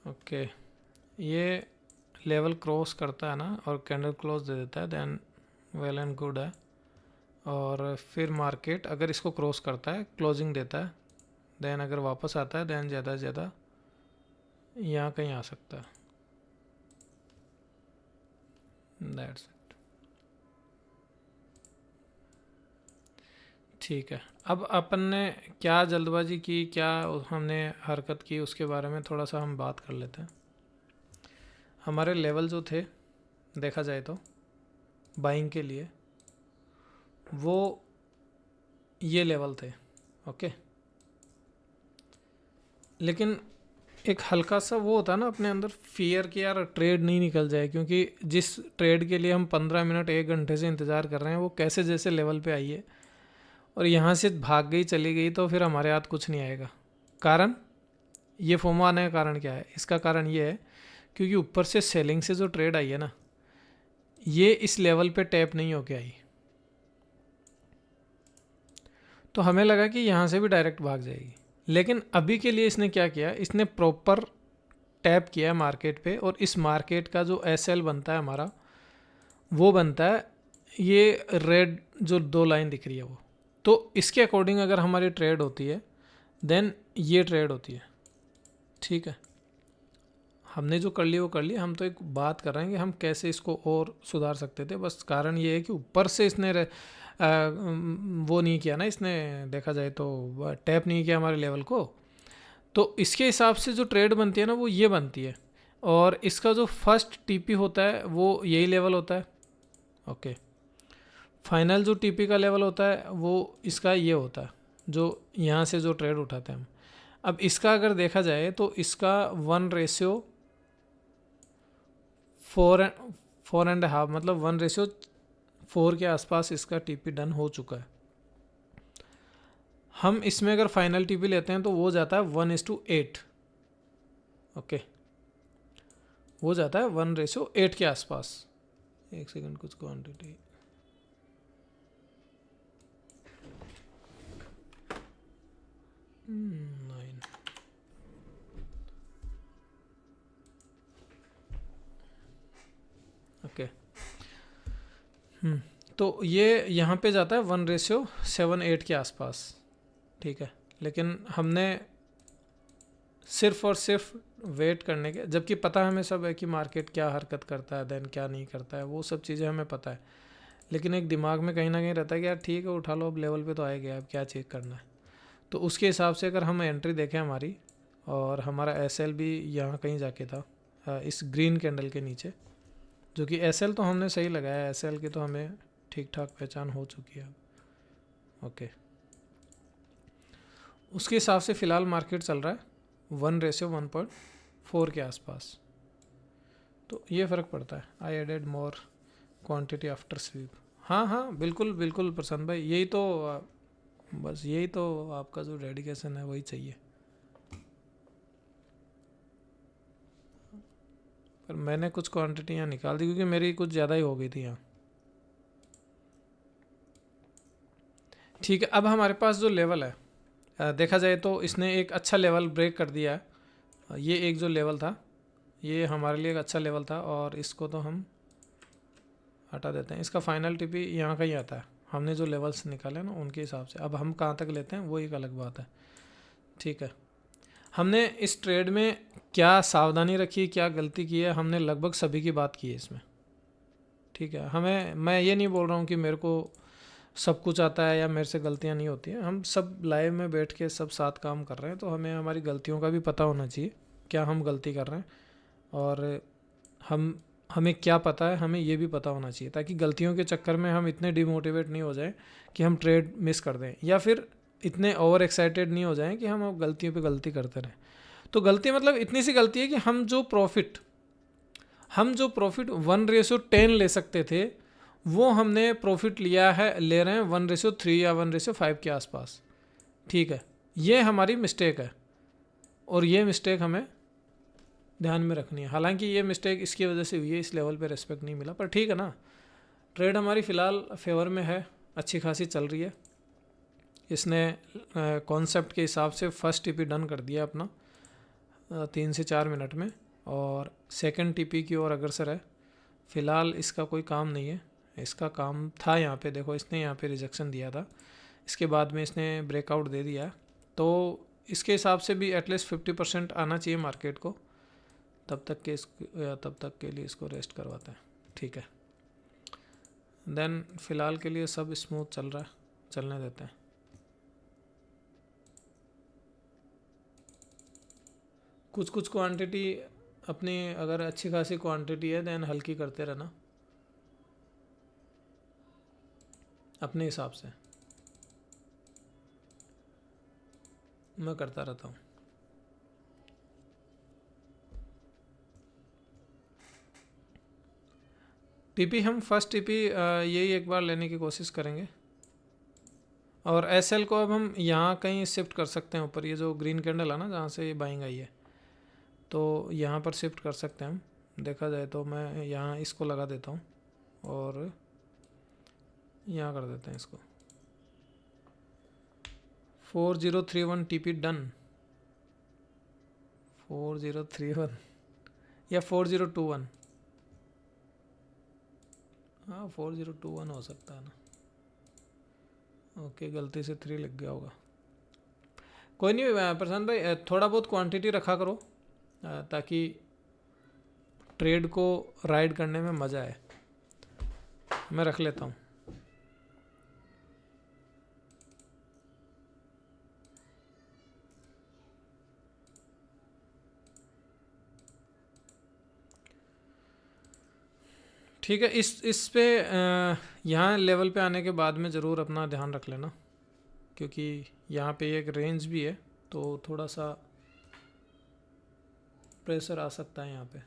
Okay, ये level cross करता है ना और कैंडल क्लोज दे देता है, देन वेल एंड गुड है। और फिर मार्केट अगर इसको क्रॉस करता है, क्लोजिंग देता है, देन अगर वापस आता है, देन ज़्यादा से ज़्यादा यहाँ कहीं आ सकता है। That's it. ठीक है, अब अपन ने क्या जल्दबाजी की, क्या हमने हरकत की, उसके बारे में थोड़ा सा हम बात कर लेते हैं। हमारे लेवल जो थे देखा जाए तो बाइंग के लिए, वो ये लेवल थे। ओके, लेकिन एक हल्का सा वो होता है ना अपने अंदर फियर कि यार ट्रेड नहीं निकल जाए, क्योंकि जिस ट्रेड के लिए हम 15 मिनट 1 घंटे से इंतज़ार कर रहे हैं वो कैसे जैसे लेवल पे आई है और यहाँ से भाग गई चली गई, तो फिर हमारे हाथ कुछ नहीं आएगा। कारण ये फोमो आने का कारण क्या है? इसका कारण ये है क्योंकि ऊपर से सेलिंग से जो ट्रेड आई है ना, ये इस लेवल पे टैप नहीं होके आई, तो हमें लगा कि यहाँ से भी डायरेक्ट भाग जाएगी। लेकिन अभी के लिए इसने क्या किया, इसने प्रॉपर टैप किया मार्केट पे, और इस मार्केट का जो एसएल बनता है हमारा, वो बनता है ये रेड जो 2 लाइन दिख रही है वो। तो इसके अकॉर्डिंग अगर हमारी ट्रेड होती है, देन ये ट्रेड होती है। ठीक है, हमने जो कर लिया वो कर लिया। हम तो एक बात कर रहे हैं कि हम कैसे इसको और सुधार सकते थे। बस कारण ये है कि ऊपर से इसने वो नहीं किया ना, इसने देखा जाए तो टैप नहीं किया हमारे लेवल को, तो इसके हिसाब से जो ट्रेड बनती है ना वो ये बनती है। और इसका जो फर्स्ट टीपी होता है वो यही लेवल होता है। ओके, फाइनल जो टीपी का लेवल होता है वो इसका ये होता है, जो यहाँ से जो ट्रेड उठाते हैं हम। अब इसका अगर देखा जाए तो इसका 1:4.5, मतलब 1:4 के आसपास इसका टीपी डन हो चुका है। हम इसमें अगर फाइनल टीपी लेते हैं तो वो जाता है 1:8। ओके, वो जाता है 1:8 के आसपास। एक सेकंड, कुछ क्वांटिटी नाइन। ओके, तो ये यहाँ पे जाता है 1:7-8 के आसपास। ठीक है, लेकिन हमने सिर्फ और सिर्फ वेट करने के, जबकि पता हमें सब है कि मार्केट क्या हरकत करता है, देन क्या नहीं करता है, वो सब चीज़ें हमें पता है। लेकिन एक दिमाग में कहीं ना कहीं रहता है कि यार ठीक है उठा लो, अब लेवल पे तो आए गया, अब क्या चेक करना है। तो उसके हिसाब से अगर हम एंट्री देखें हमारी, और हमारा एसएल भी यहाँ कहीं जाके था इस ग्रीन कैंडल के नीचे, जो कि एसएल तो हमने सही लगाया, एसएल की तो हमें ठीक ठाक पहचान हो चुकी है। ओके, उसके हिसाब से फ़िलहाल मार्केट चल रहा है 1:1.4 के आसपास। तो ये फ़र्क पड़ता है। I added more quantity after sweep. हाँ हाँ, बिल्कुल बिल्कुल प्रसन्न भाई, यही तो बस यही तो आपका जो डेडिकेशन है वही चाहिए। पर मैंने कुछ क्वांटिटी यहाँ निकाल दी क्योंकि मेरी कुछ ज़्यादा ही हो गई थी यहाँ। ठीक है, अब हमारे पास जो लेवल है देखा जाए तो इसने एक अच्छा लेवल ब्रेक कर दिया है। ये एक जो लेवल था ये हमारे लिए एक अच्छा लेवल था, और इसको तो हम हटा देते हैं। इसका फाइनल टीपी यहाँ का ही आता है, हमने जो लेवल्स निकाले ना उनके हिसाब से। अब हम कहाँ तक लेते हैं वो एक अलग बात है। ठीक है, हमने इस ट्रेड में क्या सावधानी रखी, क्या गलती की है, हमने लगभग सभी की बात की है इसमें। ठीक है, मैं ये नहीं बोल रहा हूँ कि मेरे को सब कुछ आता है या मेरे से गलतियाँ नहीं होती हैं। हम सब लाइव में बैठ के सब साथ काम कर रहे हैं, तो हमें हमारी गलतियों का भी पता होना चाहिए, क्या हम गलती कर रहे हैं, और हमें क्या पता है हमें ये भी पता होना चाहिए, ताकि गलतियों के चक्कर में हम इतने डिमोटिवेट नहीं हो जाएं कि हम ट्रेड मिस कर दें, या फिर इतने ओवर एक्साइटेड नहीं हो जाएं कि हम अब गलतियों पे गलती करते रहें। तो गलती मतलब इतनी सी गलती है कि हम जो प्रॉफिट 1:10 ले सकते थे, वो हमने प्रॉफिट ले रहे हैं 1:3 या 1:5 के आसपास। ठीक है, ये हमारी मिस्टेक है, और ये मिस्टेक हमें ध्यान में रखनी है। हालांकि ये मिस्टेक इसकी वजह से हुई है, इस लेवल पे रेस्पेक्ट नहीं मिला, पर ठीक है ना, ट्रेड हमारी फ़िलहाल फेवर में है, अच्छी खासी चल रही है। इसने कॉन्सेप्ट के हिसाब से फर्स्ट टीपी डन कर दिया अपना, 3 से 4 मिनट में, और सेकंड टीपी की ओर अग्रसर है। फ़िलहाल इसका कोई काम नहीं है, इसका काम था यहाँ पे, देखो इसने यहाँ पे रिजेक्शन दिया था, इसके बाद में इसने ब्रेकआउट दे दिया, तो इसके हिसाब से भी एटलीस्ट 50% आना चाहिए मार्केट को। तब तक के लिए इसको रेस्ट करवाते हैं, ठीक है। देन फ़िलहाल के लिए सब स्मूथ चल रहा है, चलने देते हैं। कुछ क्वांटिटी अपनी अगर अच्छी खासी क्वांटिटी है देन हल्की करते रहना अपने हिसाब से, मैं करता रहता हूँ। टीपी हम फर्स्ट टीपी यही एक बार लेने की कोशिश करेंगे, और एसएल को अब हम यहाँ कहीं शिफ्ट कर सकते हैं ऊपर, ये जो ग्रीन कैंडल है ना जहाँ से ये बाइंग आई है, तो यहाँ पर शिफ्ट कर सकते हैं हम। देखा जाए तो मैं यहाँ इसको लगा देता हूँ और यहाँ कर देते हैं इसको 4031 टीपी डन, 4031 या 4021, हाँ 4021 हो सकता है ना, ओके गलती से 3 लग गया होगा। कोई नहीं प्रशांत भाई, थोड़ा बहुत क्वांटिटी रखा करो ताकि ट्रेड को राइड करने में मज़ा आए। मैं रख लेता हूँ। ठीक है, इस पे यहाँ लेवल पे आने के बाद में ज़रूर अपना ध्यान रख लेना, क्योंकि यहाँ पे एक रेंज भी है तो थोड़ा सा प्रेशर आ सकता है यहाँ पे।